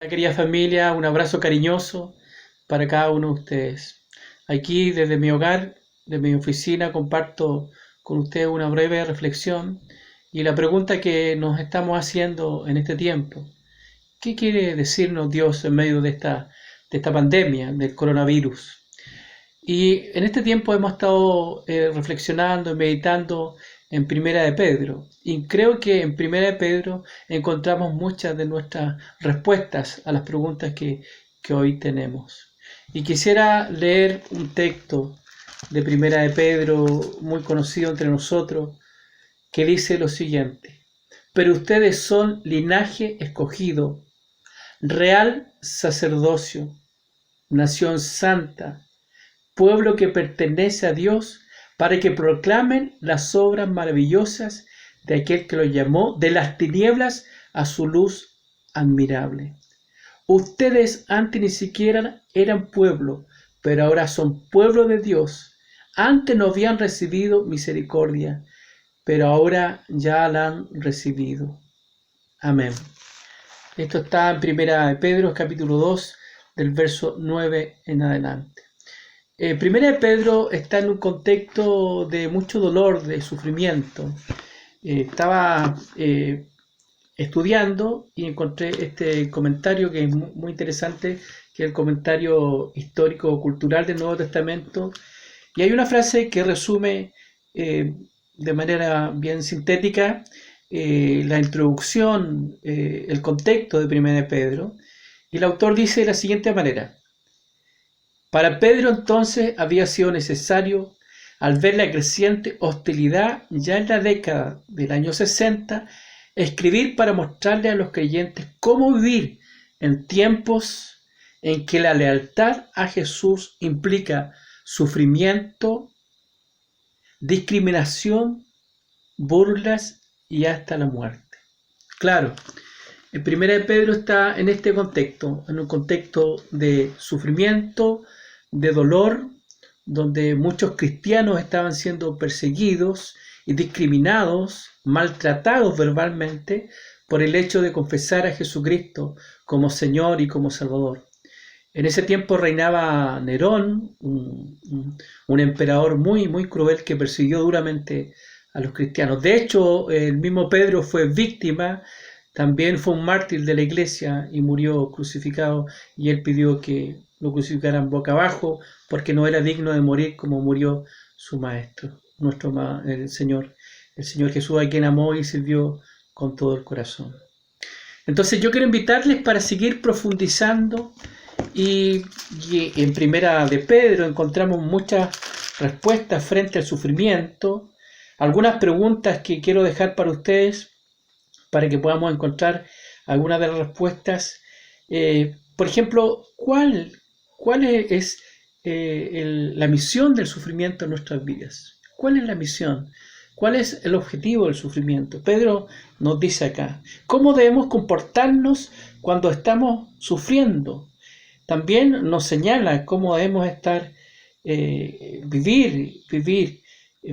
Querida familia, un abrazo cariñoso para cada uno de ustedes. Aquí desde mi hogar, de mi oficina, comparto con ustedes una breve reflexión y la pregunta que nos estamos haciendo en este tiempo. ¿Qué quiere decirnos Dios en medio de esta pandemia del coronavirus? Y en este tiempo hemos estado reflexionando y meditando en Primera de Pedro. Y creo que en Primera de Pedro encontramos muchas de nuestras respuestas a las preguntas que hoy tenemos. Y quisiera leer un texto de Primera de Pedro, muy conocido entre nosotros, que dice lo siguiente: pero ustedes son linaje escogido, real sacerdocio, nación santa, pueblo que pertenece a Dios, para que proclamen las obras maravillosas de aquel que los llamó de las tinieblas a su luz admirable. Ustedes antes ni siquiera eran pueblo, pero ahora son pueblo de Dios. Antes no habían recibido misericordia, pero ahora ya la han recibido. Amén. Esto está en Primera de Pedro, capítulo 2, del verso 9 en adelante. Primera de Pedro está en un contexto de mucho dolor, de sufrimiento. Estaba estudiando y encontré este comentario que es muy interesante, que es el comentario histórico-cultural del Nuevo Testamento. Y hay una frase que resume de manera bien sintética la introducción, el contexto de Primera de Pedro. Y el autor dice de la siguiente manera: para Pedro entonces había sido necesario, al ver la creciente hostilidad ya en la década del año 60, escribir para mostrarle a los creyentes cómo vivir en tiempos en que la lealtad a Jesús implica sufrimiento, discriminación, burlas y hasta la muerte. Claro, en Primera de Pedro está en este contexto, en un contexto de sufrimiento, de dolor, donde muchos cristianos estaban siendo perseguidos y discriminados, maltratados verbalmente por el hecho de confesar a Jesucristo como Señor y como Salvador. En ese tiempo reinaba Nerón, un emperador muy cruel que persiguió duramente a los cristianos. De hecho, el mismo Pedro fue víctima, también fue un mártir de la iglesia y murió crucificado, y él pidió que lo crucificaran boca abajo porque no era digno de morir como murió su maestro, el Señor Jesús, a quien amó y sirvió con todo el corazón. Entonces yo quiero invitarles para seguir profundizando y en Primera de Pedro encontramos muchas respuestas frente al sufrimiento, algunas preguntas que quiero dejar para ustedes para que podamos encontrar algunas de las respuestas. Por ejemplo, ¿cuál es la misión del sufrimiento en nuestras vidas? ¿Cuál es la misión? ¿Cuál es el objetivo del sufrimiento? Pedro nos dice acá, ¿cómo debemos comportarnos cuando estamos sufriendo? También nos señala cómo debemos vivir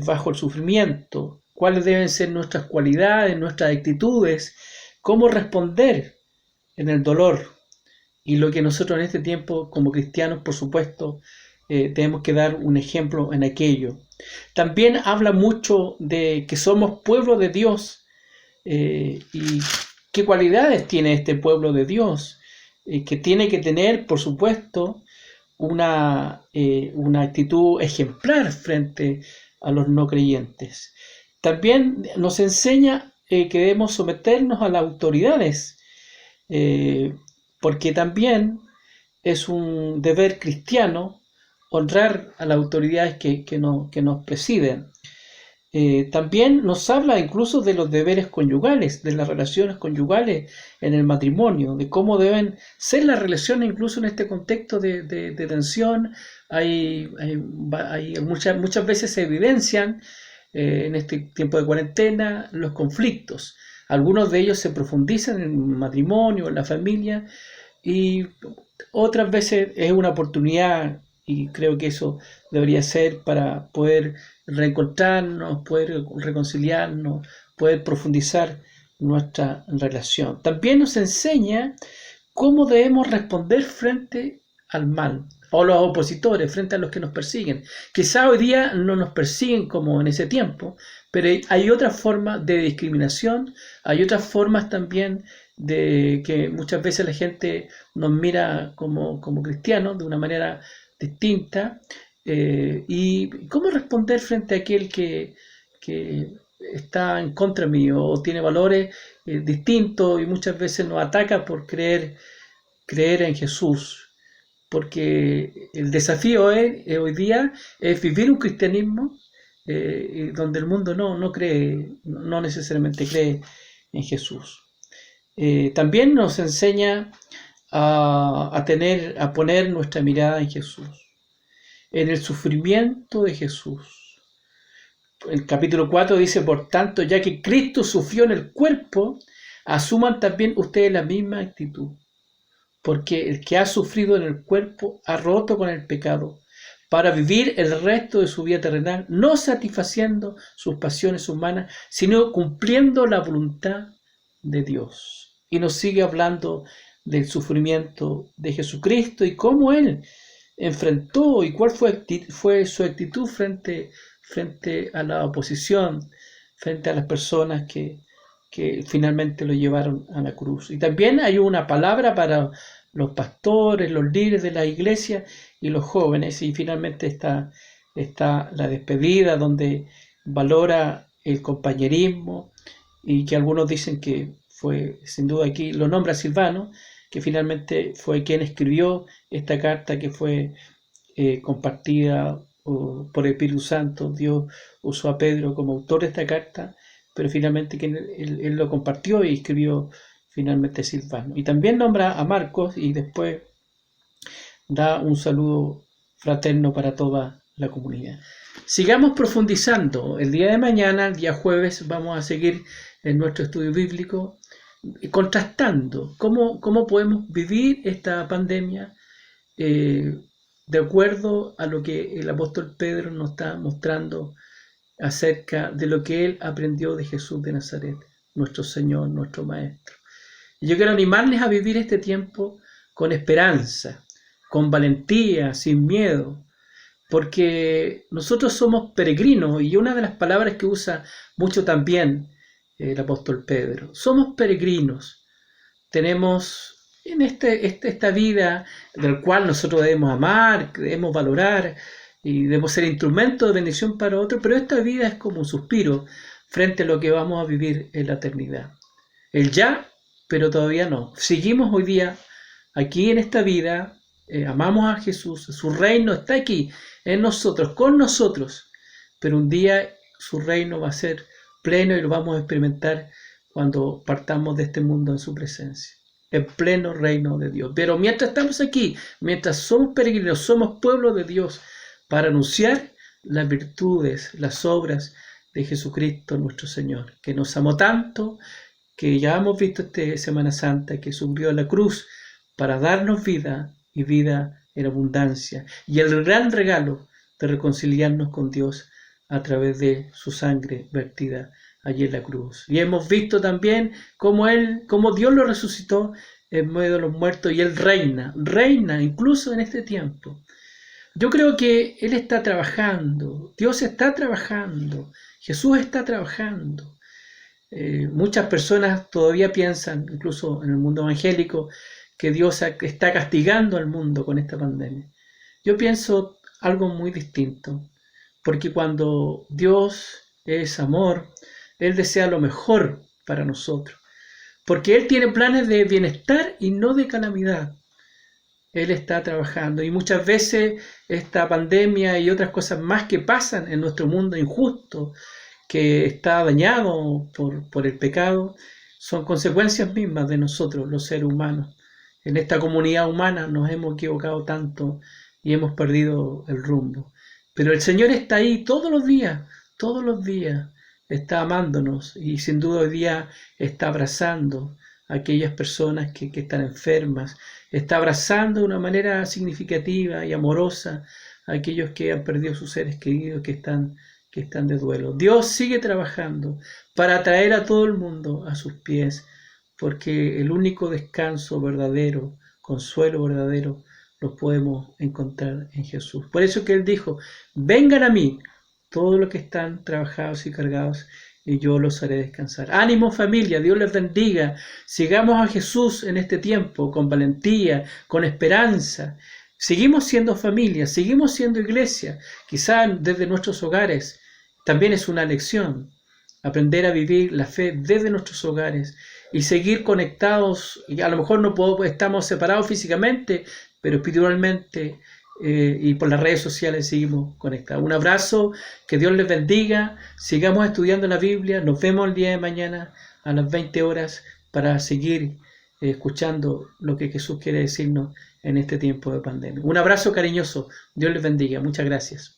bajo el sufrimiento, cuáles deben ser nuestras cualidades, nuestras actitudes, cómo responder en el dolor. Y lo que nosotros en este tiempo, como cristianos, por supuesto, tenemos que dar un ejemplo en aquello. También habla mucho de que somos pueblo de Dios y qué cualidades tiene este pueblo de Dios, que tiene que tener, por supuesto, una actitud ejemplar frente a los no creyentes. También nos enseña que debemos someternos a las autoridades, porque también es un deber cristiano honrar a las autoridades que nos presiden. También nos habla incluso de los deberes conyugales, de las relaciones conyugales en el matrimonio, de cómo deben ser las relaciones incluso en este contexto de tensión. Muchas veces se evidencian en este tiempo de cuarentena los conflictos. Algunos de ellos se profundizan en el matrimonio, en la familia, y otras veces es una oportunidad, y creo que eso debería ser para poder reencontrarnos, poder reconciliarnos, poder profundizar nuestra relación. También nos enseña cómo debemos responder frente al mal, o los opositores, frente a los que nos persiguen. Quizá hoy día no nos persiguen como en ese tiempo, pero hay otras formas de discriminación, hay otras formas también de que muchas veces la gente nos mira como cristianos de una manera distinta. Y cómo responder frente a aquel que está en contra mío o tiene valores distintos y muchas veces nos ataca por creer en Jesús, porque el desafío hoy día es vivir un cristianismo donde el mundo no cree, no necesariamente cree en Jesús. También nos enseña a poner nuestra mirada en Jesús, en el sufrimiento de Jesús. El capítulo 4 dice, por tanto, ya que Cristo sufrió en el cuerpo, asuman también ustedes la misma actitud. Porque el que ha sufrido en el cuerpo ha roto con el pecado, para vivir el resto de su vida terrenal, no satisfaciendo sus pasiones humanas, sino cumpliendo la voluntad de Dios. Y nos sigue hablando del sufrimiento de Jesucristo y cómo Él enfrentó y cuál fue su actitud frente a la oposición, frente a las personas que finalmente lo llevaron a la cruz. Y también hay una palabra para los pastores, los líderes de la iglesia y los jóvenes. Y finalmente está la despedida, donde valora el compañerismo y que algunos dicen que fue, sin duda aquí lo nombra Silvano, que finalmente fue quien escribió esta carta que fue compartida por el Espíritu Santo. Dios usó a Pedro como autor de esta carta, pero finalmente él lo compartió y escribió finalmente Silvano. Y también nombra a Marcos y después da un saludo fraterno para toda la comunidad. Sigamos profundizando. El día de mañana, el día jueves, vamos a seguir en nuestro estudio bíblico contrastando cómo podemos vivir esta pandemia de acuerdo a lo que el apóstol Pedro nos está mostrando acerca de lo que él aprendió de Jesús de Nazaret, nuestro Señor, nuestro Maestro. Y yo quiero animarles a vivir este tiempo con esperanza, con valentía, sin miedo, porque nosotros somos peregrinos, y una de las palabras que usa mucho también el apóstol Pedro, somos peregrinos. Tenemos en esta vida del cual nosotros debemos amar, debemos valorar y debemos ser instrumentos de bendición para otros, pero esta vida es como un suspiro frente a lo que vamos a vivir en la eternidad. El ya, pero todavía no. Seguimos hoy día aquí en esta vida, amamos a Jesús, su reino está aquí en nosotros, con nosotros, pero un día su reino va a ser pleno y lo vamos a experimentar cuando partamos de este mundo en su presencia, el pleno reino de Dios. Pero mientras estamos aquí, mientras somos peregrinos, somos pueblo de Dios para anunciar las virtudes, las obras de Jesucristo nuestro Señor, que nos amó tanto, que ya hemos visto esta Semana Santa, que subió a la cruz para darnos vida y vida en abundancia, y el gran regalo de reconciliarnos con Dios a través de su sangre vertida allí en la cruz. Y hemos visto también cómo Dios lo resucitó en medio de los muertos, y Él reina incluso en este tiempo. Yo creo que Él está trabajando, Dios está trabajando, Jesús está trabajando. Muchas personas todavía piensan, incluso en el mundo evangélico, que Dios está castigando al mundo con esta pandemia. Yo pienso algo muy distinto, porque cuando Dios es amor, Él desea lo mejor para nosotros, porque Él tiene planes de bienestar y no de calamidad. Él está trabajando, y muchas veces esta pandemia y otras cosas más que pasan en nuestro mundo injusto, que está dañado por el pecado, son consecuencias mismas de nosotros, los seres humanos. En esta comunidad humana nos hemos equivocado tanto y hemos perdido el rumbo. Pero el Señor está ahí todos los días, está amándonos, y sin duda hoy día está abrazando a aquellas personas que están enfermas, está abrazando de una manera significativa y amorosa a aquellos que han perdido sus seres queridos, que están de duelo. Dios sigue trabajando para traer a todo el mundo a sus pies, porque el único descanso verdadero, consuelo verdadero, lo podemos encontrar en Jesús. Por eso que Él dijo, vengan a mí todos los que están trabajados y cargados, y yo los haré descansar. Ánimo familia, Dios les bendiga. Sigamos a Jesús en este tiempo con valentía, con esperanza. Seguimos siendo familia, seguimos siendo iglesia. Quizá desde nuestros hogares también es una lección. Aprender a vivir la fe desde nuestros hogares y seguir conectados. Y a lo mejor estamos separados físicamente, pero espiritualmente y por las redes sociales seguimos conectados. Un abrazo, que Dios les bendiga, sigamos estudiando la Biblia, nos vemos el día de mañana a las 20 horas para seguir escuchando lo que Jesús quiere decirnos en este tiempo de pandemia. Un abrazo cariñoso, Dios les bendiga, muchas gracias.